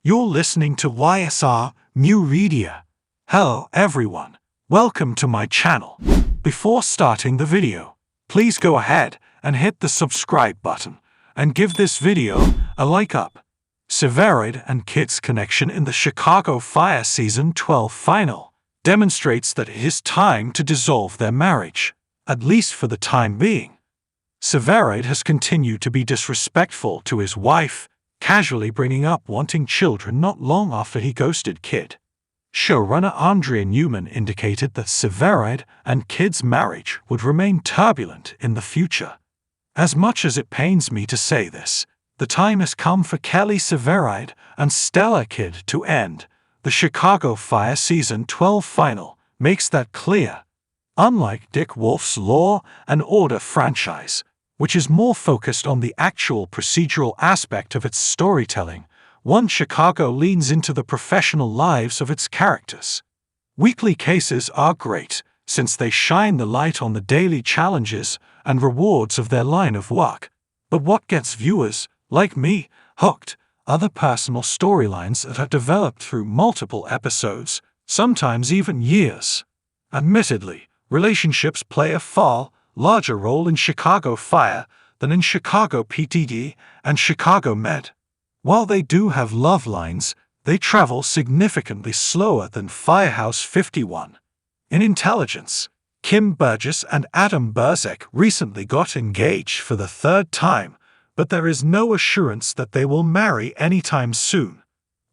You're listening to YSR New Media. Hello everyone, welcome to my channel. Before starting the video, please go ahead and hit the subscribe button and give this video a like up. Severide and Kid's connection in the Chicago Fire Season 12 final demonstrates that it is time to dissolve their marriage, at least for the time being. Severide has continued to be disrespectful to his wife, casually bringing up wanting children not long after he ghosted Kid. Showrunner Andrea Newman indicated that Severide and Kid's marriage would remain turbulent in the future. As much as it pains me to say this, the time has come for Kelly Severide and Stella Kid to end. The Chicago Fire Season 12 final makes that clear. Unlike Dick Wolf's Law and Order franchise, which is more focused on the actual procedural aspect of its storytelling, One Chicago leans into the professional lives of its characters. Weekly cases are great, since they shine the light on the daily challenges and rewards of their line of work. But what gets viewers, like me, hooked are the personal storylines that are developed through multiple episodes, sometimes even years. Admittedly, relationships play a far larger role in Chicago Fire than in Chicago PD and Chicago Med. While they do have love lines, they travel significantly slower than Firehouse 51. In Intelligence, Kim Burgess and Adam Burzek recently got engaged for the third time, but there is no assurance that they will marry anytime soon.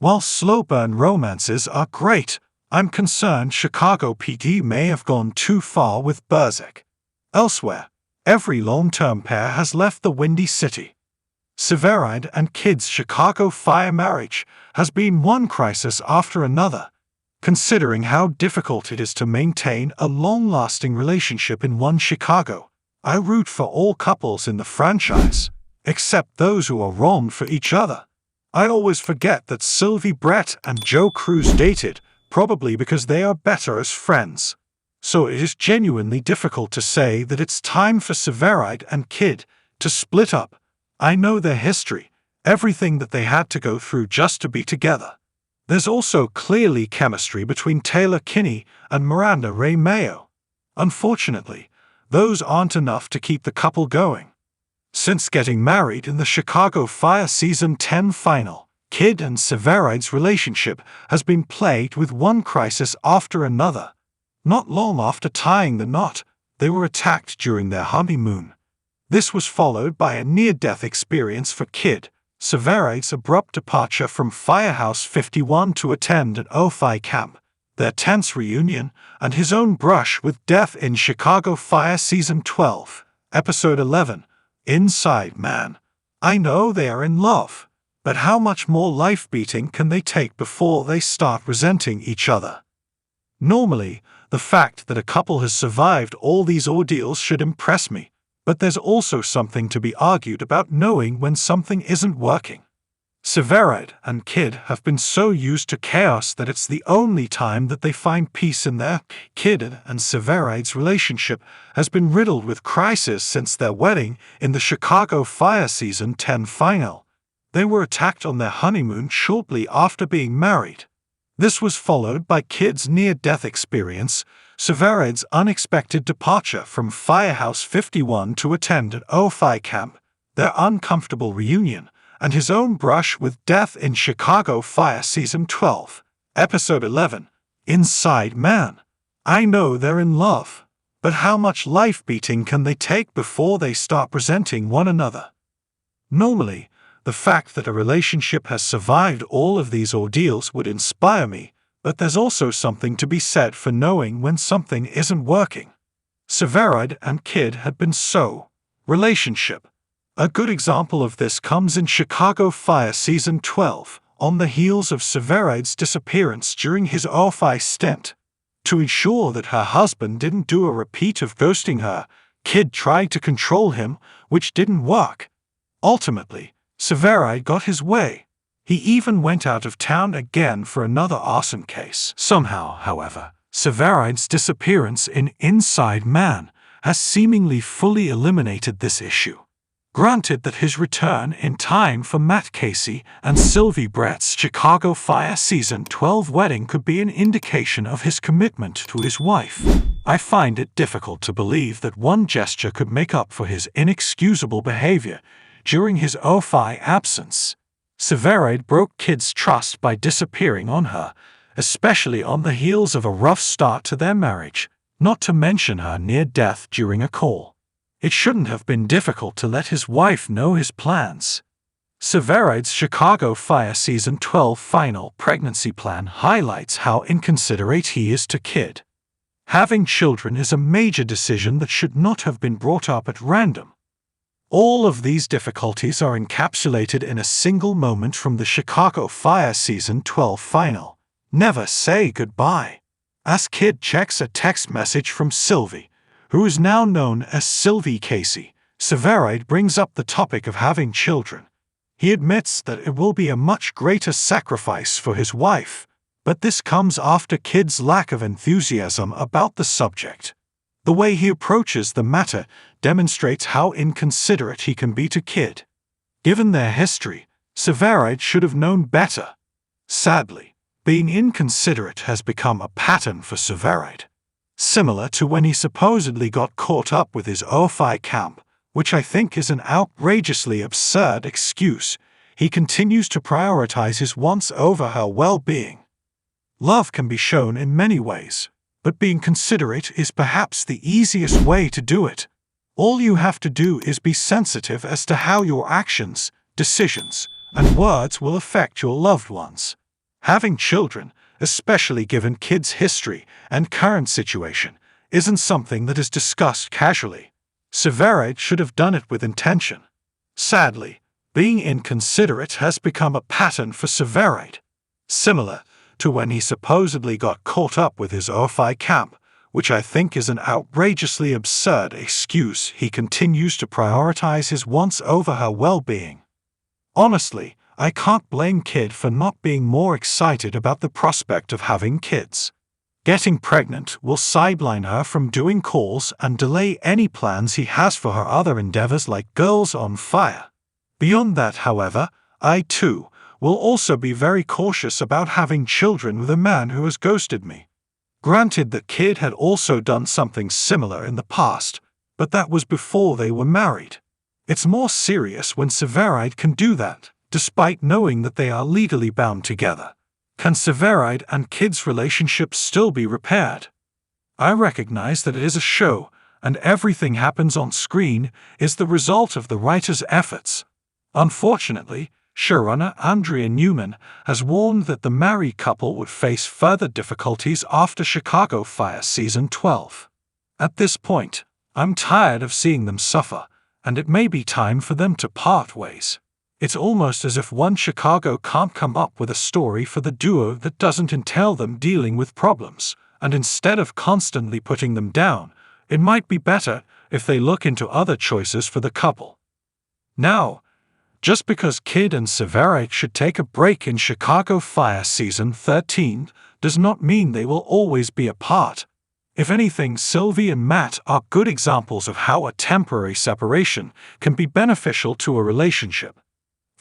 While slow burn romances are great, I'm concerned Chicago PD may have gone too far with Burzek. Elsewhere, every long-term pair has left the Windy City. Severide and Kid's Chicago Fire marriage has been one crisis after another. Considering how difficult it is to maintain a long-lasting relationship in One Chicago, I root for all couples in the franchise, except those who are wronged for each other. I always forget that Sylvie Brett and Joe Cruz dated, probably because they are better as friends. So it is genuinely difficult to say that it's time for Severide and Kid to split up. I know their history, everything that they had to go through just to be together. There's also clearly chemistry between Taylor Kinney and Miranda Ray Mayo. Unfortunately, those aren't enough to keep the couple going. Since getting married in the Chicago Fire Season 10 final, Kid and Severide's relationship has been plagued with one crisis after another. Not long after tying the knot, they were attacked during their honeymoon. This was followed by a near-death experience for Kid, Severide's abrupt departure from Firehouse 51 to attend an OFI camp, their tense reunion, and his own brush with death in Chicago Fire Season 12, Episode 11, Inside Man. I know they are in love, but how much more life-beating can they take before they start resenting each other? Normally, the fact that a couple has survived all these ordeals should impress me, but there's also something to be argued about knowing when something isn't working. Severide and Kid have been so used to chaos that it's the only time that they find peace in their Kid and Severide's relationship has been riddled with crisis since their wedding in the Chicago Fire Season 10 final. They were attacked on their honeymoon shortly after being married. This was followed by Kid's near-death experience, Severide's unexpected departure from Firehouse 51 to attend an OFI camp, their uncomfortable reunion, and his own brush with death in Chicago Fire Season 12, Episode 11, Inside Man. I know they're in love, but how much life-beating can they take before they start resenting one another? Normally, the fact that a relationship has survived all of these ordeals would inspire me, but there's also something to be said for knowing when something isn't working. Severide and Kid had been so relationship. A good example of this comes in Chicago Fire Season 12, on the heels of Severide's disappearance during his OFI stint. To ensure that her husband didn't do a repeat of ghosting her, Kid tried to control him, which didn't work. Ultimately, Severide got his way. He even went out of town again for another arson case. Somehow, however, Severide's disappearance in Inside Man has seemingly fully eliminated this issue. Granted that his return in time for Matt Casey and Sylvie Brett's Chicago Fire Season 12 wedding could be an indication of his commitment to his wife, I find it difficult to believe that one gesture could make up for his inexcusable behavior during his OFI absence. Severide broke Kid's trust by disappearing on her, especially on the heels of a rough start to their marriage, not to mention her near death during a call. It shouldn't have been difficult to let his wife know his plans. Severide's Chicago Fire Season 12 final pregnancy plan highlights how inconsiderate he is to Kid. Having children is a major decision that should not have been brought up at random. All of these difficulties are encapsulated in a single moment from the Chicago Fire Season 12 final. Never say goodbye. As Kid checks a text message from Sylvie, who is now known as Sylvie Casey, Severide brings up the topic of having children. He admits that it will be a much greater sacrifice for his wife, but this comes after Kid's lack of enthusiasm about the subject. The way he approaches the matter demonstrates how inconsiderate he can be to Kid. Given their history, Severide should have known better. Sadly, being inconsiderate has become a pattern for Severide. Similar to when he supposedly got caught up with his OFI camp, which I think is an outrageously absurd excuse, he continues to prioritize his wants over her well-being. Love can be shown in many ways, but being considerate is perhaps the easiest way to do it. All you have to do is be sensitive as to how your actions, decisions, and words will affect your loved ones. Having children, especially given Kid's history and current situation, isn't something that is discussed casually. Severide should have done it with intention. Sadly, being inconsiderate has become a pattern for Severide. Similar to when he supposedly got caught up with his OFI camp, which I think is an outrageously absurd excuse, he continues to prioritize his wants over her well-being. Honestly, I can't blame Kid for not being more excited about the prospect of having kids. Getting pregnant will sideline her from doing calls and delay any plans he has for her other endeavors like Girls on Fire. Beyond that, however, I too will also be very cautious about having children with a man who has ghosted me. Granted that Kid had also done something similar in the past, but that was before they were married. It's more serious when Severide can do that, despite knowing that they are legally bound together. Can Severide and Kid's relationship still be repaired? I recognize that it is a show, and everything happens on screen is the result of the writer's efforts. Unfortunately, showrunner Andrea Newman has warned that the married couple would face further difficulties after Chicago Fire Season 12. At this point, I'm tired of seeing them suffer, and it may be time for them to part ways. It's almost as if One Chicago can't come up with a story for the duo that doesn't entail them dealing with problems, and instead of constantly putting them down, it might be better if they look into other choices for the couple. Now, just because Kid and Severide should take a break in Chicago Fire Season 13 does not mean they will always be apart. If anything, Sylvie and Matt are good examples of how a temporary separation can be beneficial to a relationship.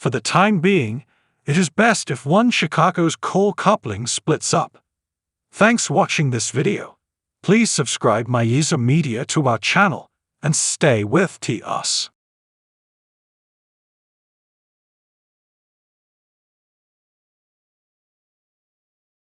For the time being, it is best if One Chicago's core coupling splits up. Thanks for watching this video. Please subscribe my user media to our channel and stay with us.